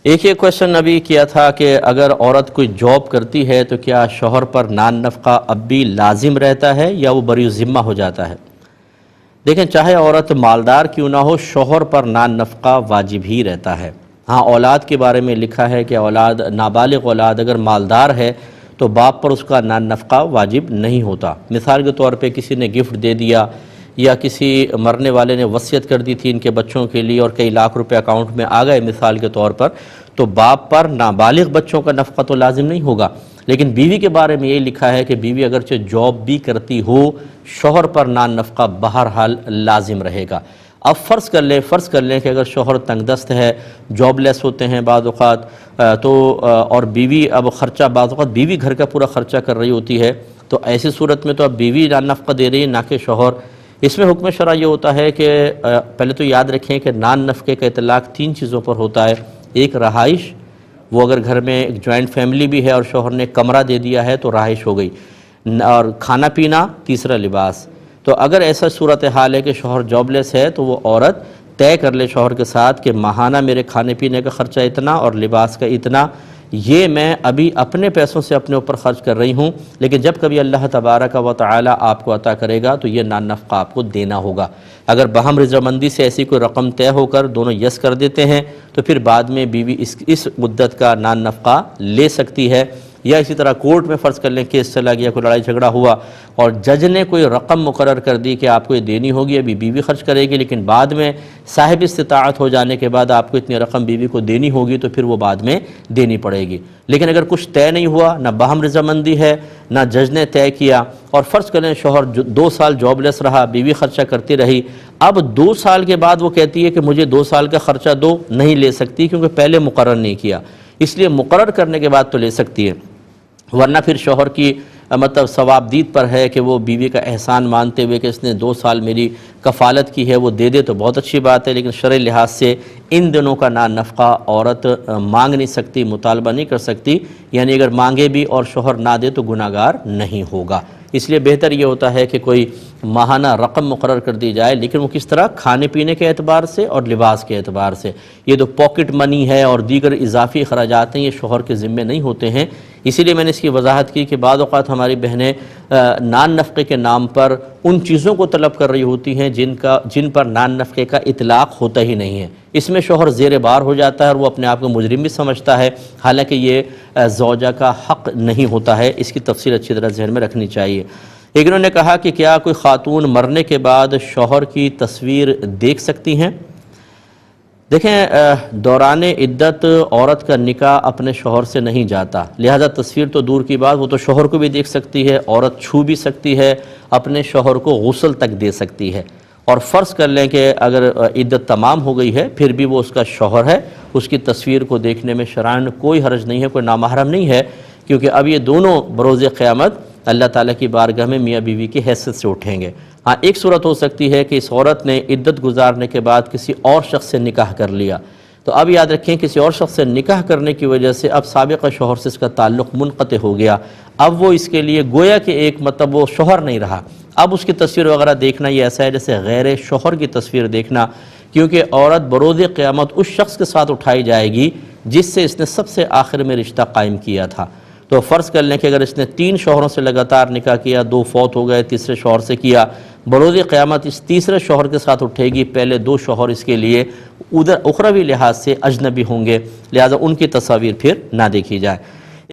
ایک یہ کوشچن ابھی کیا تھا کہ اگر عورت کوئی جاب کرتی ہے تو کیا شوہر پر نان نفقہ اب بھی لازم رہتا ہے یا وہ بری ذمہ ہو جاتا ہے؟ دیکھیں، چاہے عورت مالدار کیوں نہ ہو، شوہر پر نان نفقہ واجب ہی رہتا ہے۔ ہاں، اولاد کے بارے میں لکھا ہے کہ اولاد، نابالغ اولاد اگر مالدار ہے تو باپ پر اس کا نان نفقہ واجب نہیں ہوتا۔ مثال کے طور پہ کسی نے گفٹ دے دیا یا کسی مرنے والے نے وصیت کر دی تھی ان کے بچوں کے لیے اور کئی لاکھ روپے اکاؤنٹ میں آ گئے مثال کے طور پر، تو باپ پر نابالغ بچوں کا نفقہ تو لازم نہیں ہوگا۔ لیکن بیوی کے بارے میں یہ لکھا ہے کہ بیوی اگرچہ جاب بھی کرتی ہو، شوہر پر نان نفقہ بہرحال لازم رہے گا۔ اب فرض کر لیں کہ اگر شوہر تنگ دست ہے، جاب لیس ہوتے ہیں بعض اوقات، اور بیوی اب خرچہ، بعض اوقات بیوی گھر کا پورا خرچہ کر رہی ہوتی ہے، تو ایسی صورت میں تو اب بیوی نان نفقہ دے رہی ہے نہ کہ شوہر۔ اس میں حکم شرع یہ ہوتا ہے کہ پہلے تو یاد رکھیں کہ نان نفقے کا اطلاق 3 چیزوں پر ہوتا ہے۔ ایک رہائش، وہ اگر گھر میں ایک جوائنٹ فیملی بھی ہے اور شوہر نے کمرہ دے دیا ہے تو رہائش ہو گئی، اور کھانا پینا، تیسرا لباس۔ تو اگر ایسا صورتحال ہے کہ شوہر جاب لیس ہے تو وہ عورت طے کر لے شوہر کے ساتھ کہ ماہانہ میرے کھانے پینے کا خرچہ اتنا اور لباس کا اتنا، یہ میں ابھی اپنے پیسوں سے اپنے اوپر خرچ کر رہی ہوں، لیکن جب کبھی اللہ تبارک و تعالی آپ کو عطا کرے گا تو یہ نان نفقہ آپ کو دینا ہوگا۔ اگر باہم رضامندی سے ایسی کوئی رقم طے ہو کر دونوں یس کر دیتے ہیں تو پھر بعد میں بیوی اس مدت کا نان نفقہ لے سکتی ہے۔ یا اسی طرح کورٹ میں فرض کر لیں کیس چلا گیا، کوئی لڑائی جھگڑا ہوا اور جج نے کوئی رقم مقرر کر دی کہ آپ کو یہ دینی ہوگی، ابھی بیوی خرچ کرے گی، لیکن بعد میں صاحب استطاعت ہو جانے کے بعد آپ کو اتنی رقم بیوی کو دینی ہوگی تو پھر وہ بعد میں دینی پڑے گی۔ لیکن اگر کچھ طے نہیں ہوا، نہ باہم رضامندی ہے، نہ جج نے طے کیا، اور فرض کریں شوہر 2 سال جاب لیس رہا، بیوی خرچہ کرتی رہی، اب 2 سال کے بعد وہ کہتی ہے کہ مجھے 2 سال کا خرچہ دو، نہیں لے سکتی کیونکہ پہلے مقرر نہیں کیا، اس لیے مقرر کرنے کے بعد تو لے سکتی ہے، ورنہ پھر شوہر کی مطلب ثوابدید پر ہے کہ وہ بیوی کا احسان مانتے ہوئے کہ اس نے 2 سال میری کفالت کی ہے وہ دے دے تو بہت اچھی بات ہے، لیکن شرعی لحاظ سے ان دنوں کا نان نفقہ عورت مانگ نہیں سکتی، مطالبہ نہیں کر سکتی، یعنی اگر مانگے بھی اور شوہر نہ دے تو گناہ گار نہیں ہوگا۔ اس لیے بہتر یہ ہوتا ہے کہ کوئی ماہانہ رقم مقرر کر دی جائے، لیکن وہ کس طرح؟ کھانے پینے کے اعتبار سے اور لباس کے اعتبار سے۔ یہ جو پاکٹ منی ہے اور دیگر اضافی اخراجات ہیں یہ شوہر کے ذمے نہیں ہوتے ہیں۔ اسی لیے میں نے اس کی وضاحت کی کہ بعض اوقات ہماری بہنیں نان نفقے کے نام پر ان چیزوں کو طلب کر رہی ہوتی ہیں جن پر نان نفقے کا اطلاق ہوتا ہی نہیں ہے۔ اس میں شوہر زیر بار ہو جاتا ہے اور وہ اپنے آپ کو مجرم بھی سمجھتا ہے، حالانکہ یہ زوجہ کا حق نہیں ہوتا ہے۔ اس کی تفصیل اچھی طرح ذہن میں رکھنی چاہیے۔ ایک انہوں نے کہا کہ کیا کوئی خاتون مرنے کے بعد شوہر کی تصویر دیکھ سکتی ہیں؟ دیکھیں، دوران عدت عورت کا نکاح اپنے شوہر سے نہیں جاتا، لہذا تصویر تو دور کی بات، وہ تو شوہر کو بھی دیکھ سکتی ہے، عورت چھو بھی سکتی ہے، اپنے شوہر کو غسل تک دے سکتی ہے۔ اور فرض کر لیں کہ اگر عدت تمام ہو گئی ہے پھر بھی وہ اس کا شوہر ہے، اس کی تصویر کو دیکھنے میں شرعاً کوئی حرج نہیں ہے، کوئی نامحرم نہیں ہے، کیونکہ اب یہ دونوں بروز قیامت اللہ تعالیٰ کی بارگاہ میں میاں بیوی کی حیثیت سے اٹھیں گے۔ ہاں، ایک صورت ہو سکتی ہے کہ اس عورت نے عدت گزارنے کے بعد کسی اور شخص سے نکاح کر لیا، تو اب یاد رکھیں کسی اور شخص سے نکاح کرنے کی وجہ سے اب سابقہ شوہر سے اس کا تعلق منقطع ہو گیا، اب وہ اس کے لیے گویا کہ ایک مطلب وہ شوہر نہیں رہا۔ اب اس کی تصویر وغیرہ دیکھنا یہ ایسا ہے جیسے غیر شوہر کی تصویر دیکھنا، کیونکہ عورت بروز قیامت اس شخص کے ساتھ اٹھائی جائے گی جس سے اس نے سب سے آخر میں رشتہ قائم کیا تھا۔ تو فرض کر لیں کہ اگر اس نے 3 شوہروں سے لگاتار نکاح کیا، 2 فوت ہو گئے، تیسرے شوہر سے کیا، بروز قیامت اس تیسرے شوہر کے ساتھ اٹھے گی، پہلے 2 شوہر اس کے لیے اخروی لحاظ سے اجنبی ہوں گے، لہذا ان کی تصاویر پھر نہ دیکھی جائے۔